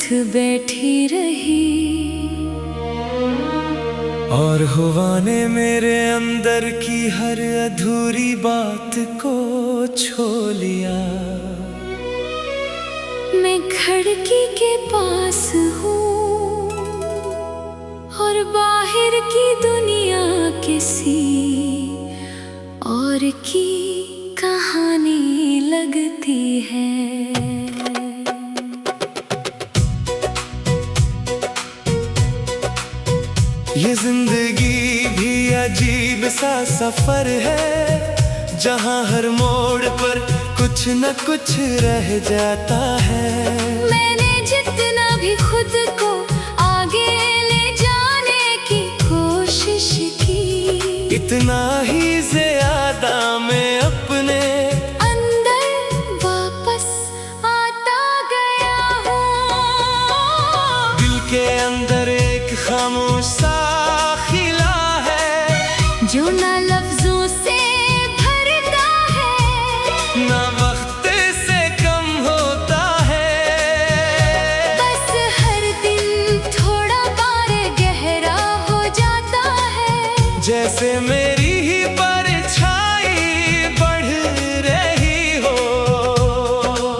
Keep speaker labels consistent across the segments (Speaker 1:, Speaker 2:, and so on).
Speaker 1: साथ बैठी रही,
Speaker 2: और हुआ ने मेरे अंदर की हर अधूरी बात को छो लिया।
Speaker 1: मैं खिड़की के पास हूँ और बाहर की दुनिया किसी और की कहानी लगती है।
Speaker 2: ये जिंदगी भी अजीब सा सफर है, जहाँ हर मोड़ पर कुछ न कुछ रह जाता है।
Speaker 1: मैंने जितना भी खुद को आगे ले जाने की कोशिश की,
Speaker 2: इतना ही ज्यादा मैं अपने
Speaker 1: अंदर वापस आता गया हूँ।
Speaker 2: दिल के अंदर एक खामोश सा खिला है,
Speaker 1: जो ना लफ्जों से भरता है,
Speaker 2: ना वक्त से कम होता है।
Speaker 1: बस हर दिन थोड़ा और गहरा हो जाता है।
Speaker 2: जैसे मेरी ही परछाई बढ़ रही हो।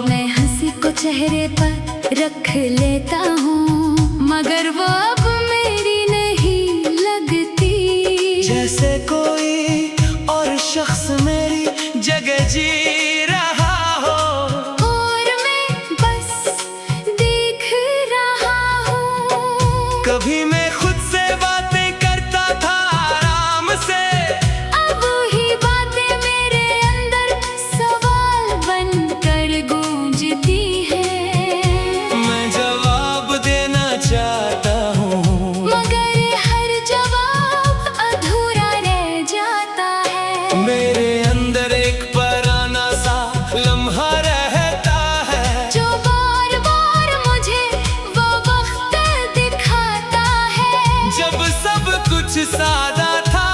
Speaker 1: मैं हंसी को चेहरे पर रख लेता हूँ, मगर वो अब मेरी नहीं लगती।
Speaker 2: जैसे कोई और शख्स मेरी जगह जी रहा हो,
Speaker 1: और मैं बस देख रहा हूँ।
Speaker 2: कभी मैं खुद से बातें करता था आराम से,
Speaker 1: अब वही बातें मेरे अंदर सवाल बनकर गूंजती है।
Speaker 2: मैं जवाब देना चाहता हूँ,
Speaker 1: मगर हर जवाब अधूरा रह जाता है।
Speaker 2: मेरे अंदर एक पुराना सा लम्हा रहता है,
Speaker 1: जो बार बार मुझे वो वक्त दिखाता है,
Speaker 2: जब सब कुछ सादा था।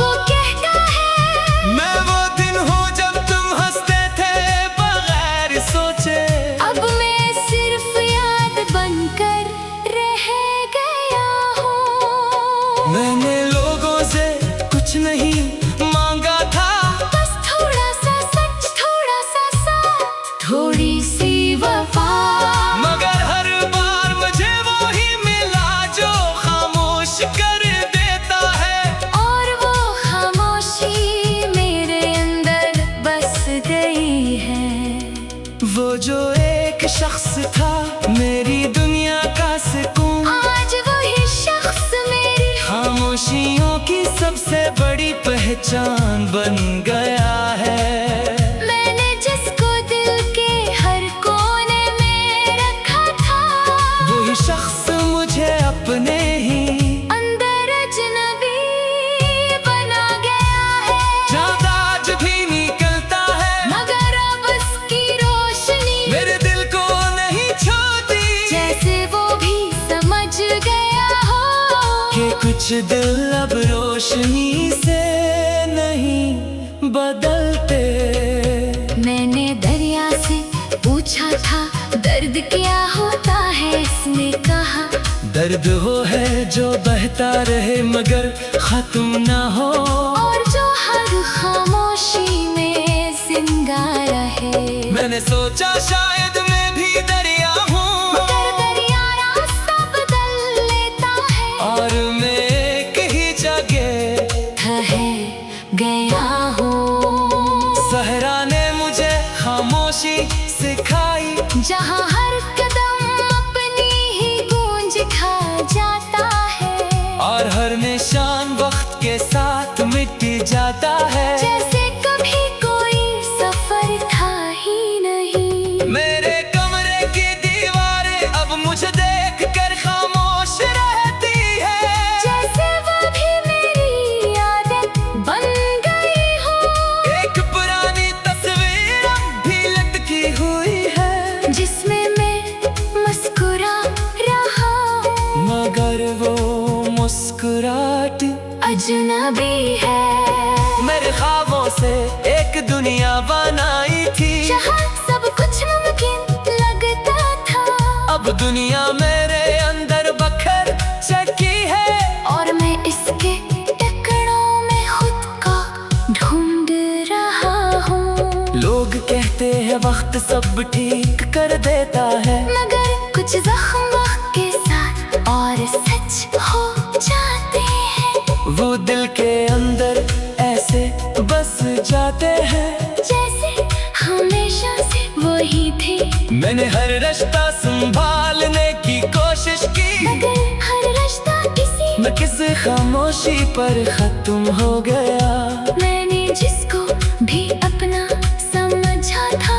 Speaker 1: वो कहता है
Speaker 2: मैं वो दिन हूँ जब तुम हंसते थे बगैर सोचे।
Speaker 1: अब मैं सिर्फ याद बनकर रह गया हूँ।
Speaker 2: मैंने लोगों से कुछ नहीं मांगा था,
Speaker 1: बस थोड़ा सा सच, थोड़ा सा साथ, थोड़ी सी वफा।
Speaker 2: मगर हर बार मुझे वो ही मिला जो खामोश कर देता है।
Speaker 1: और वो खामोशी मेरे अंदर बस गई है।
Speaker 2: वो जो एक शख्स था मेरी दुनिया का सुकून,
Speaker 1: आज वही शख्स मेरी
Speaker 2: खामोशियों की सबसे बड़ी पहचान बन गया है।
Speaker 1: मैंने जिसको दिल के हर कोने में रखा था,
Speaker 2: वही शख्स मुझे अपने ही
Speaker 1: अंदर अजनबी बना गया है।
Speaker 2: ज्यादा आज भी निकलता है,
Speaker 1: मगर अब उसकी रोशनी
Speaker 2: मेरे दिल को नहीं छोड़ती।
Speaker 1: जैसे वो भी समझ गया हो
Speaker 2: कि कुछ दिल अब रोशनी से नहीं बदलते।
Speaker 1: मैंने दरिया से पूछा था दर्द क्या होता है, इसने कहा
Speaker 2: दर्द वो है जो बहता रहे मगर खत्म ना हो,
Speaker 1: और जो हर खामोशी में जिंदा रहे।
Speaker 2: मैंने सोचा शायद मैं भी दरिया हूँ,
Speaker 1: मगर दरिया रास्ता बदल लेता है,
Speaker 2: और मैं एक ही जगह
Speaker 1: ठहर गया हूँ।
Speaker 2: सहरा ने मुझे खामोशी सिखाई,
Speaker 1: जहाँ हर कदम अपनी ही गूंज खा जाता है,
Speaker 2: और हर निशान वक्त के साथ मिट जाता है।
Speaker 1: जैसे कभी कोई सफर था ही नहीं।
Speaker 2: मेरे कमरे की दीवारें अब मुझे देख कर खामोश रहती है,
Speaker 1: जैसे वो भी मेरी आदत बन गई हो।
Speaker 2: एक पुरानी तस्वीर अब भी लटकी हुई है,
Speaker 1: जिसमें मैं
Speaker 2: अब दुनिया मेरे अंदर बखर चकी है,
Speaker 1: और मैं इसके टुकड़ों में खुद को ढूंढ रहा हूँ।
Speaker 2: लोग कहते हैं वक्त सब ठीक कर देता है,
Speaker 1: मगर कुछ जख्म वक्त के साथ और सच हो जाते हैं।
Speaker 2: वो दिल के अंदर ऐसे बस जाते हैं,
Speaker 1: जैसे हमेशा से वही थे।
Speaker 2: मैंने हर रिश्ता संभालने की कोशिश की,
Speaker 1: मगर हर रिश्ता
Speaker 2: किसी खामोशी पर खत्म हो गया।
Speaker 1: मैंने जिसको भी अपना समझा था,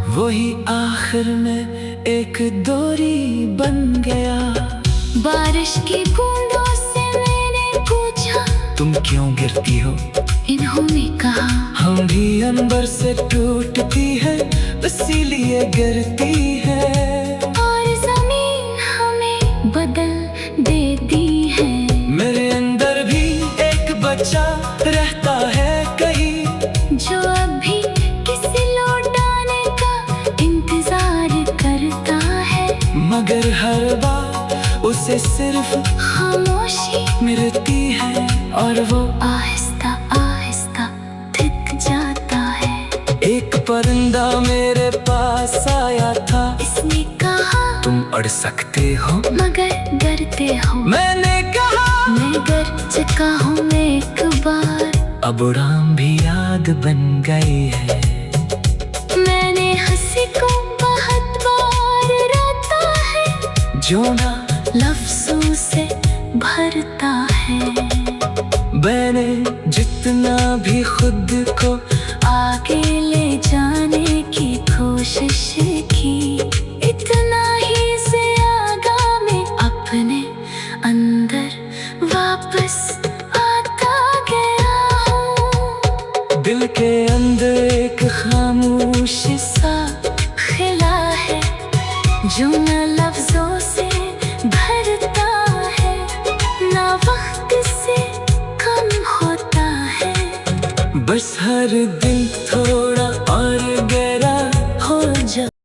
Speaker 2: वही आखिर में एक डोरी बन गया।
Speaker 1: बारिश की बूंदों से मैंने पूछा,
Speaker 2: तुम क्यों गिरती हो?
Speaker 1: इन्होंने कहा,
Speaker 2: हम भी अंबर से टूटती है, इसीलिए गिरती है।
Speaker 1: और जमीन हमें बदल देती है।
Speaker 2: मेरे अंदर भी एक बच्चा रहता है कहीं,
Speaker 1: जो अभी किसी लौटाने का इंतजार करता है,
Speaker 2: मगर हर बार उसे सिर्फ
Speaker 1: खामोशी
Speaker 2: मिलती है, और वो
Speaker 1: आहिस्ता आहिस्ता थक जाता है।
Speaker 2: एक परिंदा मेरे पास आया था,
Speaker 1: इसने कहा,
Speaker 2: तुम अड़ सकते हो
Speaker 1: मगर डरते हो।
Speaker 2: मैंने कहा,
Speaker 1: मैं डर चुका हूँ एक बार,
Speaker 2: अब उड़ान भी याद बन गई है।
Speaker 1: मैंने हंसी को बहुत बार रोता है,
Speaker 2: जो ना
Speaker 1: लफ्जों से भरता है।
Speaker 2: मैंने जितना भी खुद को
Speaker 1: आगे ले जाने की कोशिश की, इतना ही से आगा में अपने अंदर वापस आता गया हूँ।
Speaker 2: दिल के अंदर एक खामोश सा
Speaker 1: खिला है, जो न लफ्जों से भरता है, ना वक्त से कम होता है।
Speaker 2: बस हर दिन थोड़ा